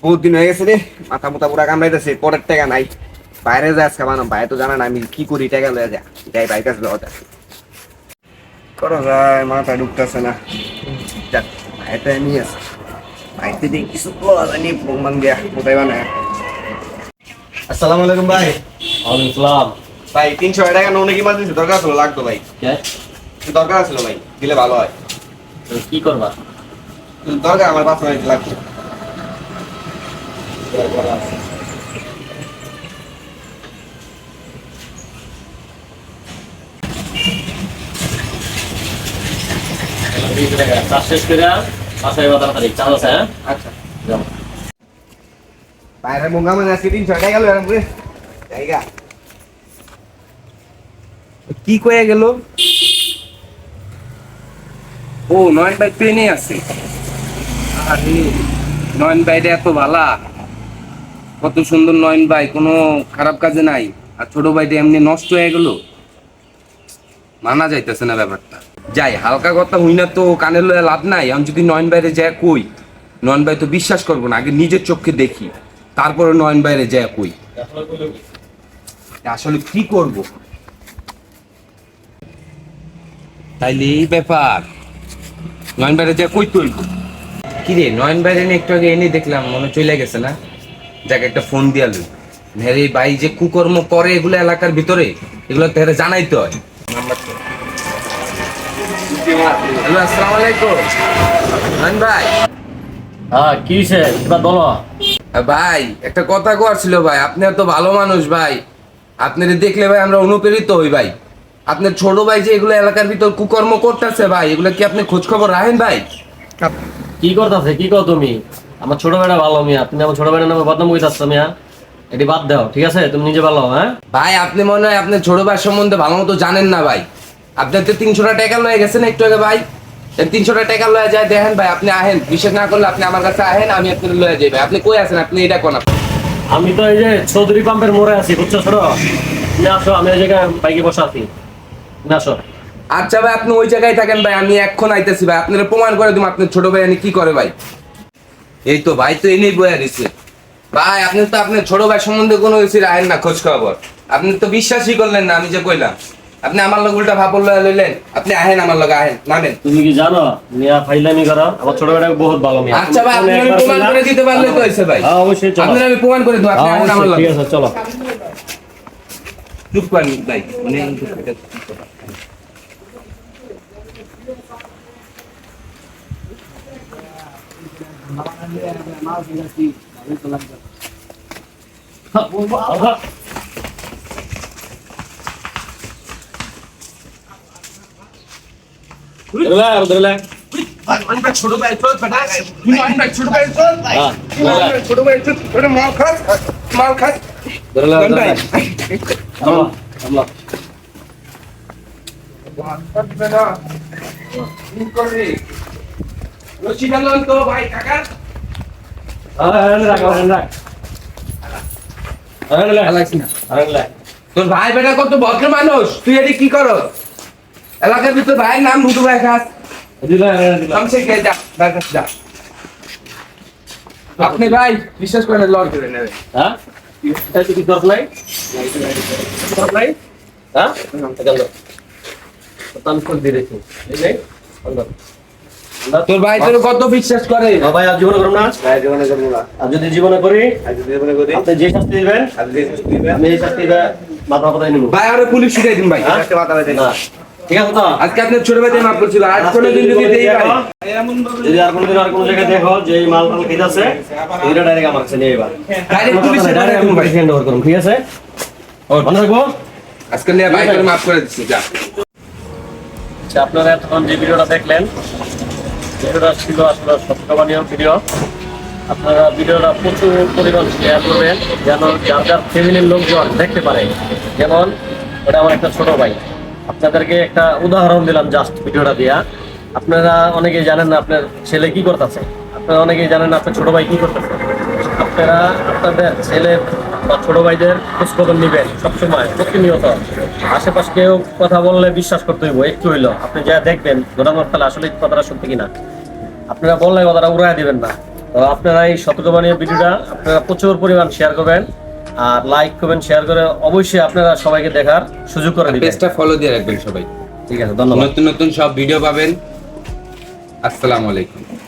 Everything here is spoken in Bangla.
বহুত দিন হয়ে গেছে রে, মাথা মুথা পুরা কামড়াইতেছে, পরের টাকা নাই। বাইরে যায় আজকে বানাম, ভাই তো জানা না আমি কি করি, টাকা লয়ে যা যাই ভাই কাছে লওয়া যায় করা যায়, মাথা ঢুকতেছে না। যাক, ভাইটা নিয়ে আছে, ভাইতে দিয়ে কিছু লওয়া জানি প্রমাণ দেয়া কোথায় বানায়। আসসালামু আলাইকুম ভাই। ওয়ালাইকুম আসসালাম। ভাই 300 টাকা নোনে কি মারতেছে, দরকার ছিল, লাগতো ভাই, দরকার ছিল ভাই, দিলে ভালো হয়। কি করবা? দরকার আমার 5 মিনিট লাগবে। কাজ শেষ করে বাসায় তাড়াতাড়ি চাল আছে। হ্যাঁ, আচ্ছা যাও। বাইরে মোঙ্গা মানে আজকে 300 টাকা গেল এরকম করে জায়গা কি কয়ে গেল। ও নয়ন ভাই ট্রেনে আছে। আরে নয়ন ভাইটা এত ভালা, কত সুন্দর নয়ন ভাই, কোনো খারাপ কাজে নাই। আর ছোট ভাইটা এমনি নষ্ট হয়ে গেল, মানা যাইতেছে না ব্যাপারটা। যাই, হালকা কথা হই না তো কানে লয়ে লাভ নাই। আমি যদি নয়ন বাইরে যায় কই, নয়ন ভাই তো বিশ্বাস করবো না, আগে নিজের চোখে দেখি তারপরে নয়ন বাইরে যায় কই। আসলে কি করব, তাইলে এই ব্যাপার, নয়ন বাইরে যায় কই তুলব। কি রে, নয়ন বাইরে নিয়ে একটু আগে এনে দেখলাম মনে চলে গেছে না। যাকে একটা ফোন দিয়া লই, রে ভাই যে কুকর্ম করে এগুলো এলাকার ভিতরে, এগুলো তো জানাইতে হয়। হ্যালো, আসসালামু আলাইকুম নয়ন ভাই। হ্যাঁ, কি হয়েছে এবার বলো। ভাই একটা কথা কওয়ার ছিল ভাই, আপনি এত ভালো মানুষ ভাই, আপনার দেখলে ভাই আমরা অনুপ্রেরিত হই ভাই। আপনার ছোট ভাই যে এগুলো এলাকার ভিতর কুকর্ম করতেছে ভাই, এগুলো কি আপনি খোঁজ খবর রাখেন ভাই? কি করতেছে, কি কর তুমি? আমার ছোট ভাইটা ভালো মিয়া, তুমি আমার ছোট ভাইটার নামে বদনাম করতেছ মিয়া। এটি বাদ দাও, ঠিক আছে? তুমি নিজে ভালো। হ্যাঁ ভাই আপনি মনে হয় আপনার ছোট ভাই সম্বন্ধে ভালো মতো জানেন না ভাই। আপনার তো 300 টাকা লয়ে গেছেন একটু আগে ভাই, 300 টাকা লয়ে যায় দেখেন ভাই। আপনি আহেন, বিশ্বাস না করলে আপনি আমার কাছে আহেন, আমি আপনার লয়ে যাই ভাই। আপনি কই আছেন, আপনি এটা কোন? আমি তো এই যে চৌধুরী পাম্পের মোড়ে আছি, বুঝছো? ছোট না, আসো, আমি এই জায়গায় বাইকে বসে আছি, না আসো। আচ্ছা ভাই, আপনি ওই জায়গায় থাকেন ভাই, আমি এখন আইতেছি ভাই। আপনারা প্রমাণ করে দিব আপনার ছোট ভাই কি করে ভাই। এই তো ভাই তো এনেই বয়া দিচ্ছে ভাই। আপনি তো আপনার ছোট ভাই সম্বন্ধে কোনো কিছু রাখেন না খোঁজ খবর, আপনি তো বিশ্বাসই করলেন না আমি যে কইলাম। আপনি আমার লগে উল্টা ভাপর লয়ে লইলেন। আপনি আহেন আমার লগে, আহেন, নামেন। তুমি কি জানো মিয়া ফাইলামি করো? আমার ছোট ভাইটা বহুত ভালো মিয়া। আচ্ছা ভাই, আপনি আমি প্রমাণ করে দিতে পারলে তো হইছে ভাই। হ্যাঁ, অবশ্যই চলো। আপনি আমি প্রমাণ করে দেব, আপনি আহেন আমার লগে। ঠিক আছে, চলো। চুপ করেন ভাই, মানে ছোট ভাই চল বেটা, ছোট ভাই চল, ছোট ভাই চল, মাল খাস, মাল খাস। তো ভাই কাকা তোর ভাই বেটা কত ভদ্র মানুষ, তুই এটি কি করো এলাকার ভিতর? ভাইয়ের নাম ভুটু ভাই খাস, আপনি ভাই বিশ্বাস করেন লড় করে নেবে। হ্যাঁ, কি দরকার নাই, দরকার নাই। হ্যাঁ, আমি করে দিয়ে রেখে তোর ভাই তোর কত বিশ্বাস করে ভাই। আর জীবনে করুন না, জীবনে করবো না, আর যদি জীবনে করি জীবনে করি, আপনি যে শাস্তি দিবেন আমি এই শাস্তি মাথা কথাই নিব ভাই। আরে পুলিশ শিখাই দিন ভাই। মাথা ব্যথা না, ঠিক আছে তো? আজকে আপনার ছোট ভাই মাফ করছিল, আর কোনোদিন যদি দেই ভাই, যদি আর কোনোদিন আর কোনো জায়গায় দেখো যে এই মাল মাল খেতে আছে, এটা ডাইরেক্ট আমার কাছে নিয়ে এবার ডাইরেক্ট পুলিশে ডাইরেক্ট পাঠাই দিন ভাই। হ্যান্ড ওভার করুন, ঠিক আছে? মনে রাখবো। আজকে নিয়ে ভাই করে মাফ করে দিচ্ছি, যা। আচ্ছা, আপনারা এতক্ষণ যে ভিডিওটা দেখলেন, ভিডিওটা ছিল আসলে সত্যবাদীয় ভিডিও। আপনারা ভিডিওটা প্রচুর পরিমাণ শেয়ার করবেন, যেন যার যার ফ্যামিলির লোকজন দেখতে পারে। যেমন ওটা আমার একটা ছোট ভাই, আপনাদেরকে একটা উদাহরণ দিলাম জাস্ট ভিডিওটা দিয়া। আপনারা অনেকেই জানেন না আপনার ছেলে কি করতেছে, আপনারা অনেকেই জানেন না আপনার ছোট ভাই কি করতেছে। আপনারা আপনাদের ছেলে বা ছোট ভাইদের খোঁজখবর নেবেন সবসময়, প্রতিনিয়ত। আশেপাশে কেউ কথা বললে বিশ্বাস করতে হইব, একটু হইলো আপনি যা দেখবেন ঘটনার ফলে আসলে কথাটা সত্যি কিনা। আপনারা বললে কথাটা উড়াই দিবেন না, তো আপনারা এই সতর্কবাণী ভিডিওটা আপনারা প্রচুর পরিমাণ শেয়ার করবেন, আর লাইক করবেন, শেয়ার করে অবশ্যই আপনারা সবাইকে দেখার সুযোগ করে দিবেন। পেজটা ফলো দিয়ে রাখবেন সবাই। ঠিক আছে, ধন্যবাদ। নতুন নতুন সব ভিডিও পাবেন। আসসালামু আলাইকুম।